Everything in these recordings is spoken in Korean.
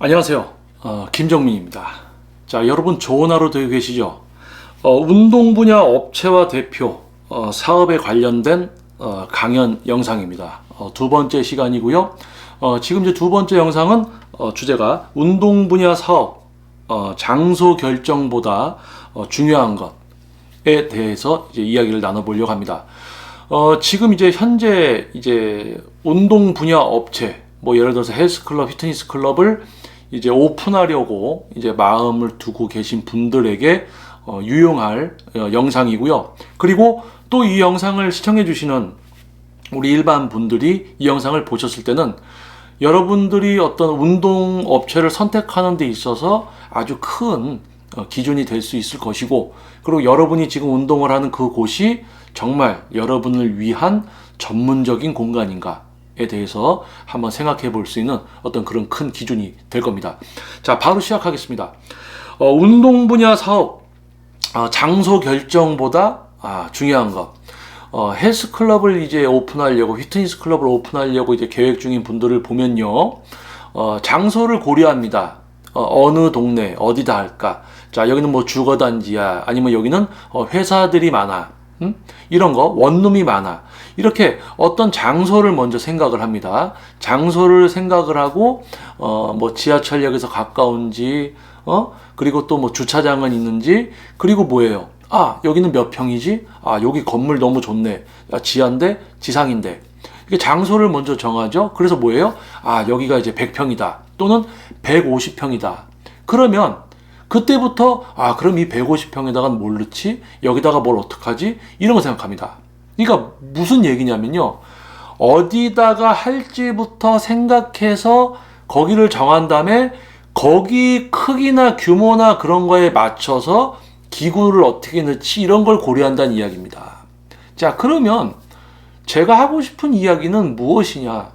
안녕하세요. 김정민입니다. 자, 여러분 좋은 하루 되고 계시죠? 운동 분야 업체와 대표 사업에 관련된 강연 영상입니다. 두 번째 시간이고요. 지금 이제 두 번째 영상은 주제가 운동 분야 사업 장소 결정보다 중요한 것에 대해서 이제 이야기를 나눠보려고 합니다. 지금 이제 현재 이제 운동 분야 업체, 뭐 예를 들어서 헬스클럽, 피트니스 클럽을 이제 오픈하려고 이제 마음을 두고 계신 분들에게 유용할 영상이고요. 그리고 또 이 영상을 시청해 주시는 우리 일반 분들이 이 영상을 보셨을 때는 여러분들이 어떤 운동 업체를 선택하는 데 있어서 아주 큰 기준이 될 수 있을 것이고, 그리고 여러분이 지금 운동을 하는 그 곳이 정말 여러분을 위한 전문적인 공간인가 에 대해서 한번 생각해 볼 수 있는 어떤 그런 큰 기준이 될 겁니다. 자, 바로 시작하겠습니다. 운동 분야 사업, 장소 결정보다 중요한 것. 헬스클럽을 이제 오픈하려고, 피트니스 클럽을 오픈하려고 이제 계획 중인 분들을 보면요. 장소를 고려합니다. 어느 동네, 어디다 할까? 자, 여기는 뭐 주거단지야, 아니면 여기는 회사들이 많아. 이런 거, 원룸이 많아. 이렇게 어떤 장소를 먼저 생각을 합니다. 장소를 생각을 하고, 뭐 지하철역에서 가까운지, 그리고 또 뭐 주차장은 있는지, 그리고 뭐예요? 여기는 몇 평이지? 여기 건물 너무 좋네. 지하인데? 지상인데. 이게 장소를 먼저 정하죠. 그래서 뭐예요? 여기가 이제 100평이다. 또는 150평이다. 그러면, 그때부터, 그럼 이 150평에다가 뭘 넣지? 여기다가 뭘 어떡하지? 이런 거 생각합니다. 그러니까 무슨 얘기냐면요. 어디다가 할지부터 생각해서 거기를 정한 다음에 거기 크기나 규모나 그런 거에 맞춰서 기구를 어떻게 넣지? 이런 걸 고려한다는 이야기입니다. 자, 그러면 제가 하고 싶은 이야기는 무엇이냐?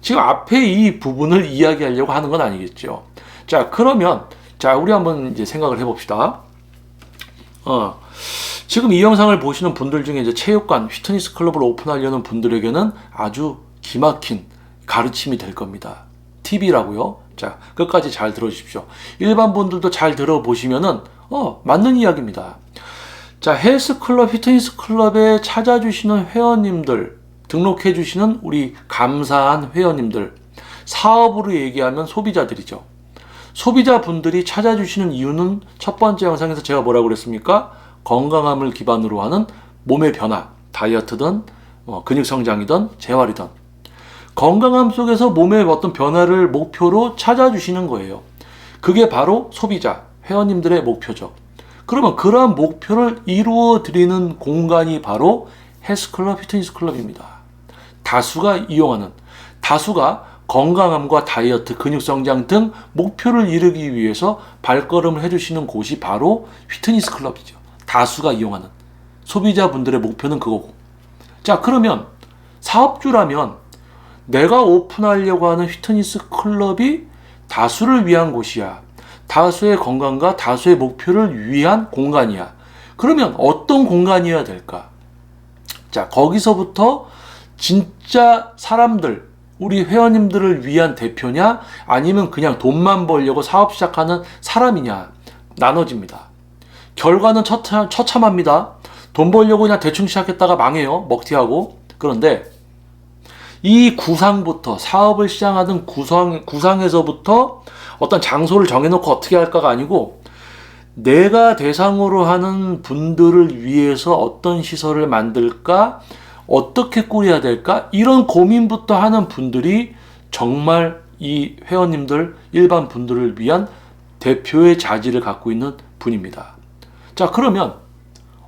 지금 앞에 이 부분을 이야기하려고 하는 건 아니겠죠. 자, 그러면 자, 우리 한번 이제 생각을 해봅시다. 지금 이 영상을 보시는 분들 중에 이제 체육관, 피트니스 클럽을 오픈하려는 분들에게는 아주 기막힌 가르침이 될 겁니다. 팁이라고요. 자, 끝까지 잘 들어주십시오. 일반 분들도 잘 들어보시면은, 맞는 이야기입니다. 자, 헬스클럽, 피트니스 클럽에 찾아주시는 회원님들, 등록해주시는 우리 감사한 회원님들, 사업으로 얘기하면 소비자들이죠. 소비자분들이 찾아주시는 이유는 첫 번째 영상에서 제가 뭐라고 그랬습니까? 건강함을 기반으로 하는 몸의 변화, 다이어트든 근육 성장이든 재활이든 건강함 속에서 몸의 어떤 변화를 목표로 찾아주시는 거예요. 그게 바로 소비자, 회원님들의 목표죠. 그러면 그러한 목표를 이루어 드리는 공간이 바로 헬스클럽, 피트니스 클럽입니다. 다수가 건강함과 다이어트, 근육 성장 등 목표를 이루기 위해서 발걸음을 해주시는 곳이 바로 피트니스 클럽이죠. 다수가 이용하는 소비자분들의 목표는 그거고. 자, 그러면 사업주라면 내가 오픈하려고 하는 피트니스 클럽이 다수를 위한 곳이야. 다수의 건강과 다수의 목표를 위한 공간이야. 그러면 어떤 공간이어야 될까? 자, 거기서부터 진짜 사람들, 우리 회원님들을 위한 대표냐, 아니면 그냥 돈만 벌려고 사업 시작하는 사람이냐 나눠집니다. 결과는 처참합니다. 돈 벌려고 그냥 대충 시작했다가 망해요. 먹튀하고. 그런데 이 구상부터, 사업을 시작하던 구상에서부터 어떤 장소를 정해놓고 어떻게 할까가 아니고, 내가 대상으로 하는 분들을 위해서 어떤 시설을 만들까, 어떻게 꾸려야 될까, 이런 고민부터 하는 분들이 정말 이 회원님들, 일반 분들을 위한 대표의 자질을 갖고 있는 분입니다. 자, 그러면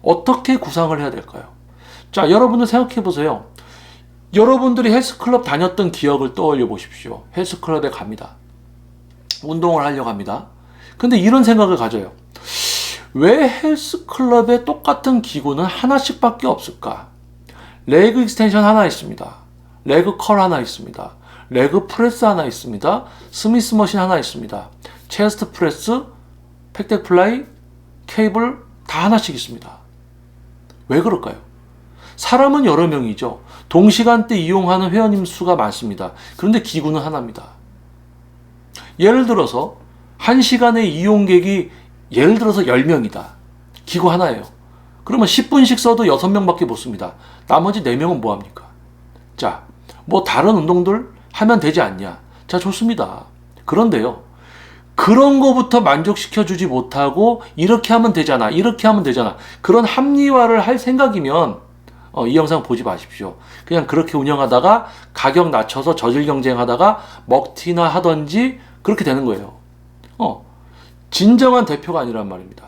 어떻게 구상을 해야 될까요? 자, 여러분들 생각해 보세요. 여러분들이 헬스클럽 다녔던 기억을 떠올려 보십시오. 헬스클럽에 갑니다. 운동을 하려고 합니다. 근데 이런 생각을 가져요. 왜 헬스클럽에 똑같은 기구는 하나씩밖에 없을까? 레그 익스텐션 하나 있습니다. 레그 컬 하나 있습니다. 레그 프레스 하나 있습니다. 스미스 머신 하나 있습니다. 체스트 프레스, 팩덱 플라이, 케이블 다 하나씩 있습니다. 왜 그럴까요? 사람은 여러 명이죠. 동시간대 이용하는 회원님 수가 많습니다. 그런데 기구는 하나입니다. 예를 들어서 1시간에 이용객이 예를 들어서 10명이다. 기구 하나예요. 그러면 10분씩 써도 6명밖에 못 씁니다. 나머지 4명은 뭐합니까? 자, 뭐 다른 운동들 하면 되지 않냐? 자, 좋습니다. 그런데요, 그런 거부터 만족시켜주지 못하고 이렇게 하면 되잖아, 이렇게 하면 되잖아, 그런 합리화를 할 생각이면 이 영상 보지 마십시오. 그냥 그렇게 운영하다가 가격 낮춰서 저질 경쟁하다가 먹튀나 하던지 그렇게 되는 거예요. 진정한 대표가 아니란 말입니다.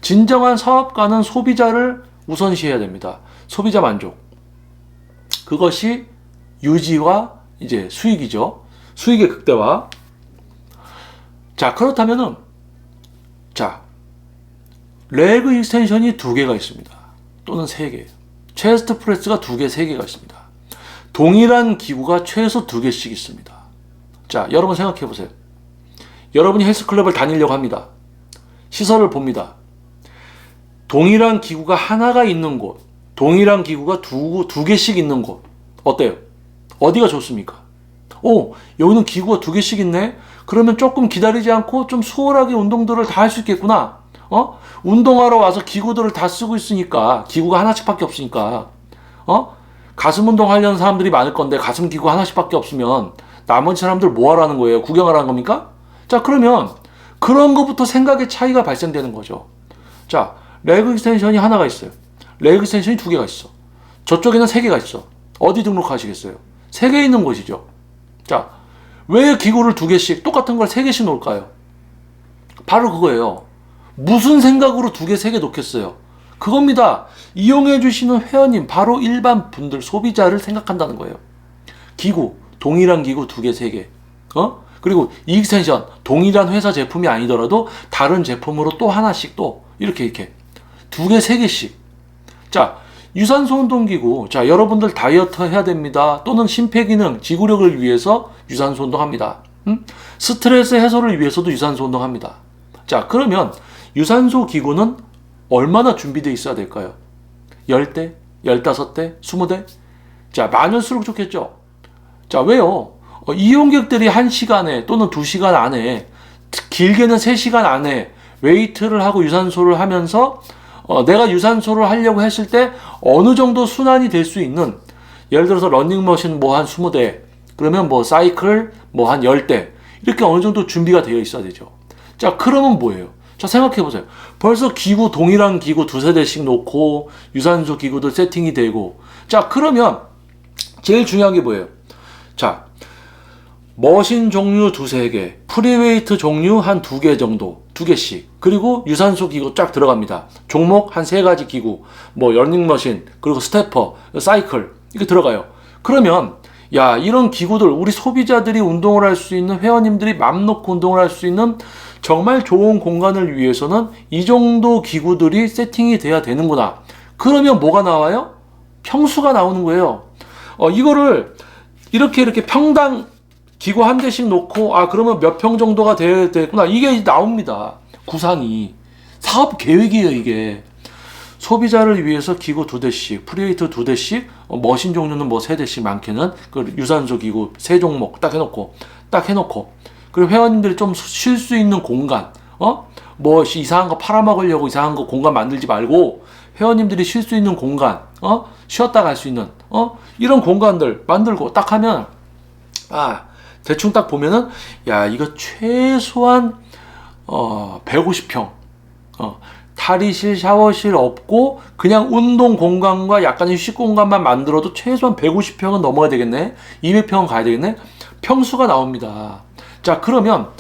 진정한 사업가는 소비자를 우선시해야 됩니다. 소비자 만족. 그것이 유지와 이제 수익이죠. 수익의 극대화. 자, 그렇다면은, 자, 레그 익스텐션이 2개가 있습니다. 또는 3개. 체스트 프레스가 2개, 3개가 있습니다. 동일한 기구가 최소 2개씩 있습니다. 자, 여러분 생각해 보세요. 여러분이 헬스클럽을 다니려고 합니다. 시설을 봅니다. 동일한 기구가 하나가 있는 곳, 동일한 기구가 두 개씩 있는 곳, 어때요? 어디가 좋습니까? 여기는 기구가 2개씩 있네? 그러면 조금 기다리지 않고 좀 수월하게 운동들을 다 할 수 있겠구나. 운동하러 와서 기구들을 다 쓰고 있으니까, 기구가 하나씩밖에 없으니까, 가슴 운동 하려는 사람들이 많을 건데 가슴 기구 하나씩밖에 없으면 나머지 사람들 뭐 하라는 거예요? 구경하라는 겁니까? 자, 그러면 그런 것부터 생각의 차이가 발생되는 거죠. 자, 레그 익스텐션이 하나가 있어요. 레그 익스텐션이 2개가 있어. 저쪽에는 3개가 있어. 어디 등록하시겠어요? 3개 있는 곳이죠. 자, 왜 기구를 2개씩, 똑같은 걸 3개씩 놓을까요? 바로 그거예요. 무슨 생각으로 2개, 3개 놓겠어요? 그겁니다. 이용해 주시는 회원님, 바로 일반 분들, 소비자를 생각한다는 거예요. 기구, 동일한 기구 2개, 3개. 그리고 이 익스텐션, 동일한 회사 제품이 아니더라도 다른 제품으로 또 하나씩 또 이렇게 2개, 3개씩. 자, 유산소 운동기구. 자, 여러분들 다이어트 해야 됩니다. 또는 심폐기능, 지구력을 위해서 유산소 운동합니다. 스트레스 해소를 위해서도 유산소 운동합니다. 자, 그러면 유산소 기구는 얼마나 준비되어 있어야 될까요? 10대, 15대, 20대? 자, 많을수록 좋겠죠? 자, 왜요? 이용객들이 1시간에 또는 2시간 안에, 길게는 3시간 안에 웨이트를 하고 유산소를 하면서 내가 유산소를 하려고 했을 때 어느 정도 순환이 될 수 있는, 예를 들어서 러닝머신 뭐 한 20대, 그러면 뭐 사이클 뭐 한 10대, 이렇게 어느 정도 준비가 되어 있어야 되죠. 자, 그러면 뭐예요? 자, 생각해 보세요. 벌써 기구, 동일한 기구 2-3대씩 놓고 유산소 기구도 세팅이 되고, 자, 그러면 제일 중요한 게 뭐예요? 자, 머신 종류 2-3개, 프리웨이트 종류 한 2개 정도, 2개씩, 그리고 유산소 기구 쫙 들어갑니다. 종목 한 3가지 기구, 뭐 러닝머신, 그리고 스태퍼, 사이클, 이렇게 들어가요. 그러면 야, 이런 기구들, 우리 소비자들이 운동을 할 수 있는, 회원님들이 맘 놓고 운동을 할 수 있는 정말 좋은 공간을 위해서는 이 정도 기구들이 세팅이 돼야 되는구나. 그러면 뭐가 나와요? 평수가 나오는 거예요. 이거를 이렇게 평당 기구 한 대씩 놓고, 그러면 몇 평 정도가 돼야 되구나. 이게 나옵니다. 구상이. 사업 계획이에요, 이게. 소비자를 위해서 기구 2대씩, 프리웨이트 2대씩, 머신 종류는 뭐 3대씩, 많게는 그 유산소 기구 3종목 딱 해놓고, 그리고 회원님들이 좀 쉴 수 있는 공간, 뭐 이상한 거 팔아먹으려고 이상한 거 공간 만들지 말고, 회원님들이 쉴 수 있는 공간, 쉬었다 갈 수 있는, 이런 공간들 만들고 딱 하면, 대충 딱 보면은, 야, 이거 최소한 150평, 탈의실, 샤워실 없고 그냥 운동 공간과 약간 휴식 공간만 만들어도 최소한 150평은 넘어야 되겠네. 200평은 가야 되겠네. 평수가 나옵니다. 자, 그러면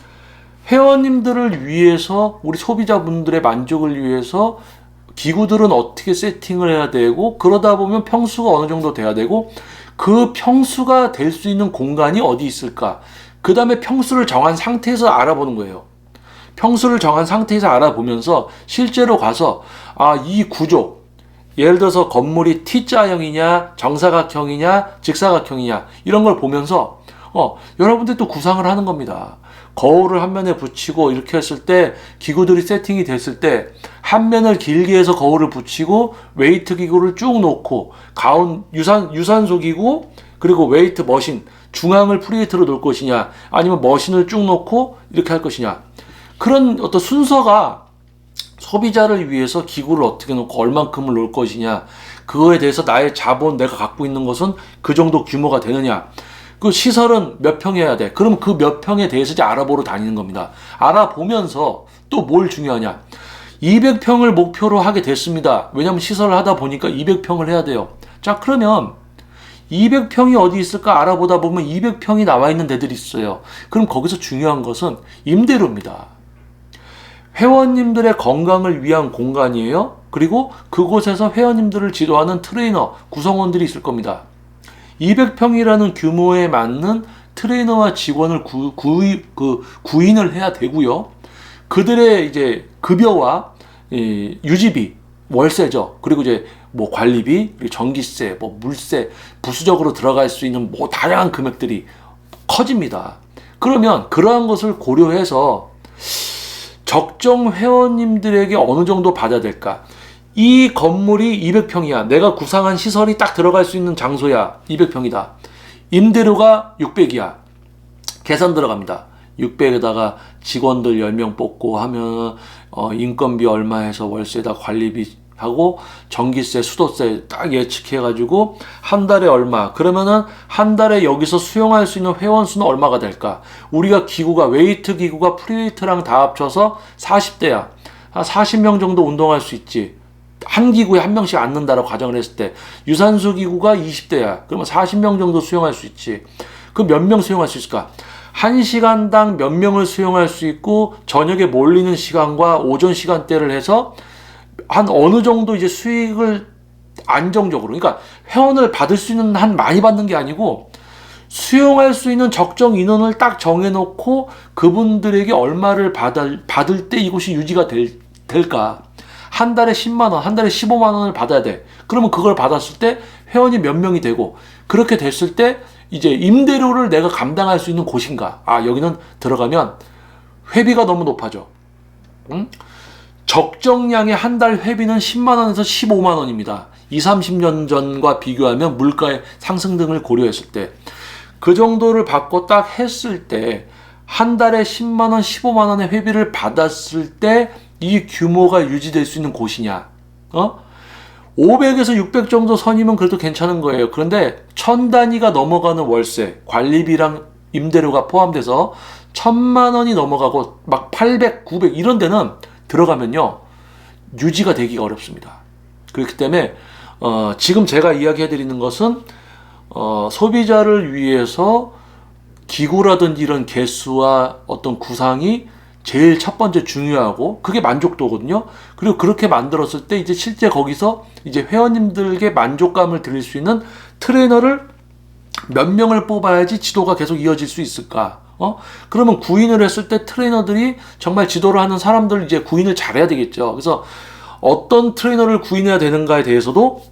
회원님들을 위해서, 우리 소비자분들의 만족을 위해서 기구들은 어떻게 세팅을 해야 되고, 그러다 보면 평수가 어느 정도 돼야 되고, 그 평수가 될 수 있는 공간이 어디 있을까? 그 다음에 평수를 정한 상태에서 알아보는 거예요. 평수를 정한 상태에서 알아보면서 실제로 가서 이 구조, 예를 들어서 건물이 T자형이냐, 정사각형이냐, 직사각형이냐, 이런 걸 보면서 여러분들 또 구상을 하는 겁니다. 거울을 한 면에 붙이고 이렇게 했을 때, 기구들이 세팅이 됐을 때 한 면을 길게 해서 거울을 붙이고 웨이트 기구를 쭉 놓고 유산소 기구, 그리고 웨이트 머신, 중앙을 프리웨이트로 놓을 것이냐, 아니면 머신을 쭉 놓고 이렇게 할 것이냐. 그런 어떤 순서가 소비자를 위해서 기구를 어떻게 놓고 얼만큼을 놓을 것이냐, 그거에 대해서 나의 자본, 내가 갖고 있는 것은 그 정도 규모가 되느냐, 그 시설은 몇 평해야 돼. 그럼 그 몇 평에 대해서 이제 알아보러 다니는 겁니다. 알아보면서 또 뭘 중요하냐, 200평을 목표로 하게 됐습니다. 왜냐면 시설을 하다 보니까 200평을 해야 돼요. 자, 그러면 200평이 어디 있을까 알아보다 보면 200평이 나와 있는 데들이 있어요. 그럼 거기서 중요한 것은 임대료입니다. 회원님들의 건강을 위한 공간이에요. 그리고 그곳에서 회원님들을 지도하는 트레이너, 구성원들이 있을 겁니다. 200평이라는 규모에 맞는 트레이너와 직원을 구인을 해야 되고요. 그들의 이제 급여와 유지비, 월세죠. 그리고 이제 뭐 관리비, 전기세, 뭐 물세, 부수적으로 들어갈 수 있는 뭐 다양한 금액들이 커집니다. 그러면 그러한 것을 고려해서 적정 회원님들에게 어느 정도 받아야 될까? 이 건물이 200평이야. 내가 구상한 시설이 딱 들어갈 수 있는 장소야. 200평이다. 임대료가 600이야. 계산 들어갑니다. 600에다가 직원들 10명 뽑고 하면 인건비 얼마 해서 월세에다 관리비 하고 전기세, 수도세 딱 예측해가지고 한 달에 얼마, 그러면은 한 달에 여기서 수용할 수 있는 회원 수는 얼마가 될까? 우리가 기구가, 웨이트 기구가 프리웨이트랑 다 합쳐서 40대야. 한 40명 정도 운동할 수 있지. 한 기구에 한 명씩 앉는다라고 가정을 했을 때, 유산소 기구가 20대야. 그러면 40명 정도 수용할 수 있지. 그럼 몇 명 수용할 수 있을까? 1시간당 몇 명을 수용할 수 있고, 저녁에 몰리는 시간과 오전 시간대를 해서 한 어느 정도 이제 수익을 안정적으로, 그러니까 회원을 받을 수 있는 한 많이 받는 게 아니고 수용할 수 있는 적정 인원을 딱 정해놓고 그분들에게 얼마를 받을 때 이곳이 유지가 될까? 한 달에 10만 원, 한 달에 15만 원을 받아야 돼. 그러면 그걸 받았을 때 회원이 몇 명이 되고, 그렇게 됐을 때 이제 임대료를 내가 감당할 수 있는 곳인가? 아, 여기는 들어가면 회비가 너무 높아져. 응? 적정량의 한 달 회비는 10만 원에서 15만 원입니다. 20, 30년 전과 비교하면 물가의 상승 등을 고려했을 때. 그 정도를 받고 딱 했을 때 한 달에 10만 원, 15만 원의 회비를 받았을 때 이 규모가 유지될 수 있는 곳이냐. 500에서 600 정도 선이면 그래도 괜찮은 거예요. 그런데 1000 단위가 넘어가는 월세, 관리비랑 임대료가 포함돼서 1000만 원이 넘어가고 막 800, 900 이런 데는 들어가면요, 유지가 되기가 어렵습니다. 그렇기 때문에 지금 제가 이야기해 드리는 것은 소비자를 위해서 기구라든지 이런 개수와 어떤 구상이 제일 첫 번째 중요하고, 그게 만족도거든요. 그리고 그렇게 만들었을 때 이제 실제 거기서 이제 회원님들에게 만족감을 드릴 수 있는 트레이너를 몇 명을 뽑아야지 지도가 계속 이어질 수 있을까? 그러면 구인을 했을 때 트레이너들이 정말 지도를 하는 사람들 이제 구인을 잘해야 되겠죠. 그래서 어떤 트레이너를 구인해야 되는가에 대해서도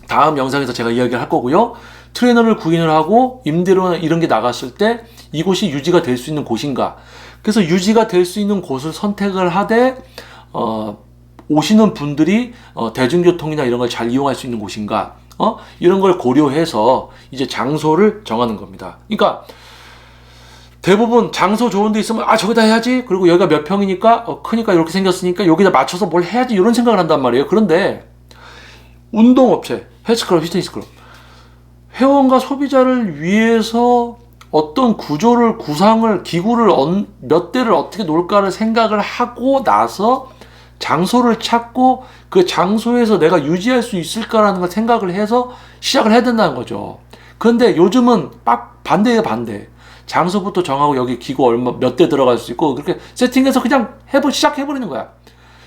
다음 영상에서 제가 이야기를 할 거고요. 트레이너를 구인을 하고 임대료나 이런 게 나갔을 때 이곳이 유지가 될 수 있는 곳인가. 그래서 유지가 될 수 있는 곳을 선택을 하되 오시는 분들이 대중교통이나 이런 걸 잘 이용할 수 있는 곳인가. 이런 걸 고려해서 이제 장소를 정하는 겁니다. 그러니까 대부분 장소 좋은 데 있으면 저기다 해야지. 그리고 여기가 몇 평이니까 크니까 이렇게 생겼으니까 여기다 맞춰서 뭘 해야지, 이런 생각을 한단 말이에요. 그런데 운동업체, 헬스클럽, 피트니스클럽, 회원과 소비자를 위해서 어떤 구조를, 구상을, 기구를 몇 대를 어떻게 놓을까를 생각을 하고 나서 장소를 찾고 그 장소에서 내가 유지할 수 있을까라는 걸 생각을 해서 시작을 해야 된다는 거죠. 그런데 요즘은 반대예요, 반대. 장소부터 정하고 여기 기구 몇 대 들어갈 수 있고 그렇게 세팅해서 그냥 시작해버리는 거야.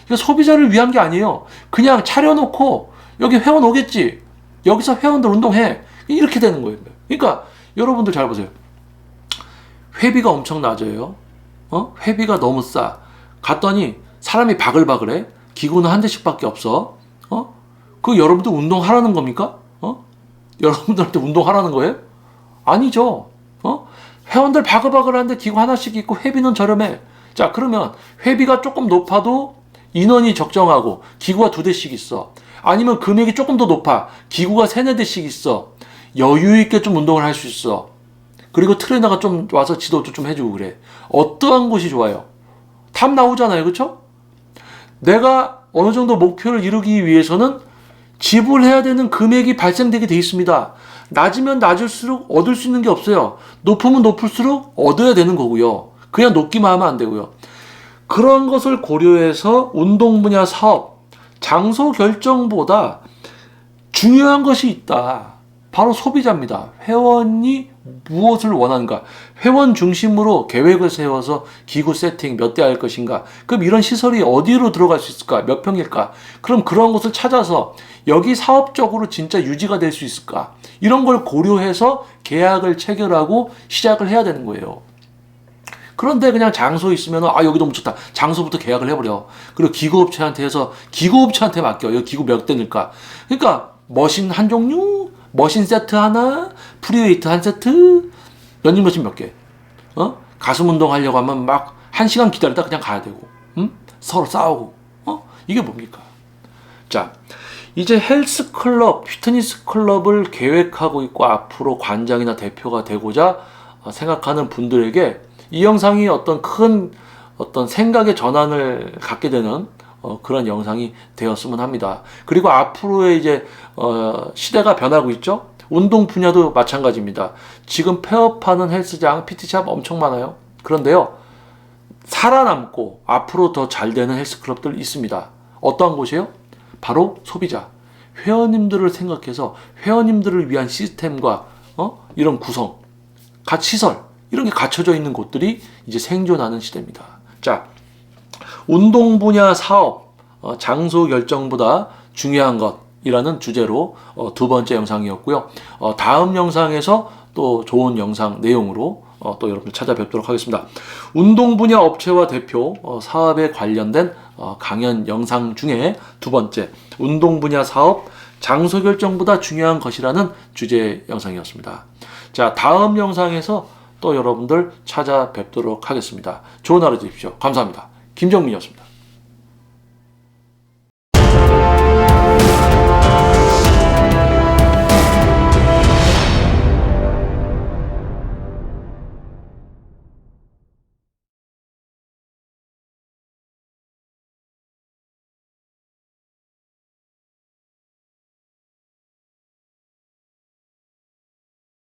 이거 소비자를 위한 게 아니에요. 그냥 차려놓고 여기 회원 오겠지, 여기서 회원들 운동해, 이렇게 되는 거예요. 그러니까 여러분들 잘 보세요. 회비가 엄청 낮아요. 회비가 너무 싸. 갔더니 사람이 바글바글해. 기구는 한 대씩밖에 없어. 그 여러분들 운동하라는 겁니까? 여러분들한테 운동하라는 거예요? 아니죠. 회원들 바글바글한데 기구 하나씩 있고 회비는 저렴해. 자, 그러면 회비가 조금 높아도 인원이 적정하고 기구가 2대씩 있어. 아니면 금액이 조금 더 높아. 기구가 3, 4대씩 있어. 여유 있게 좀 운동을 할 수 있어. 그리고 트레이너가 좀 와서 지도도 좀 해주고 그래. 어떠한 곳이 좋아요? 답 나오잖아요. 그렇죠? 내가 어느 정도 목표를 이루기 위해서는 지불해야 되는 금액이 발생되게 돼 있습니다. 낮으면 낮을수록 얻을 수 있는 게 없어요. 높으면 높을수록 얻어야 되는 거고요. 그냥 높기만 하면 안 되고요. 그런 것을 고려해서 운동 분야 사업, 장소 결정보다 중요한 것이 있다. 바로 소비자입니다. 회원이 무엇을 원하는가? 회원 중심으로 계획을 세워서 기구 세팅 몇 대 할 것인가? 그럼 이런 시설이 어디로 들어갈 수 있을까? 몇 평일까? 그럼 그런 곳을 찾아서 여기 사업적으로 진짜 유지가 될 수 있을까? 이런 걸 고려해서 계약을 체결하고 시작을 해야 되는 거예요. 그런데 그냥 장소 있으면 여기 너무 좋다. 장소부터 계약을 해버려. 그리고 기구업체한테 해서 기구업체한테 맡겨. 여기 기구 몇 대일까? 그러니까 머신 한 종류, 머신 세트 하나, 프리웨이트 한 세트, 런닝머신 몇 개. 가슴 운동 하려고 하면 막 1시간 기다리다 그냥 가야 되고, 서로 싸우고, 이게 뭡니까? 자, 이제 헬스클럽, 피트니스 클럽을 계획하고 있고 앞으로 관장이나 대표가 되고자 생각하는 분들에게 이 영상이 어떤 큰 생각의 전환을 갖게 되는 그런 영상이 되었으면 합니다. 그리고 앞으로의 이제 시대가 변하고 있죠. 운동 분야도 마찬가지입니다. 지금 폐업하는 헬스장, PT샵 엄청 많아요. 그런데요, 살아남고 앞으로 더 잘 되는 헬스클럽들 있습니다. 어떠한 곳이에요? 바로 소비자, 회원님들을 생각해서 회원님들을 위한 시스템과 이런 구성, 시설 이런 게 갖춰져 있는 곳들이 이제 생존하는 시대입니다. 자, 운동 분야 사업, 장소 결정보다 중요한 것이라는 주제로 두 번째 영상이었고요. 다음 영상에서 또 좋은 영상 내용으로 또 여러분들 찾아뵙도록 하겠습니다. 운동 분야 업체와 대표 사업에 관련된 강연 영상 중에 두 번째, 운동 분야 사업, 장소 결정보다 중요한 것이라는 주제 영상이었습니다. 자, 다음 영상에서 또 여러분들 찾아뵙도록 하겠습니다. 좋은 하루 되십시오. 감사합니다. 김정민이었습니다.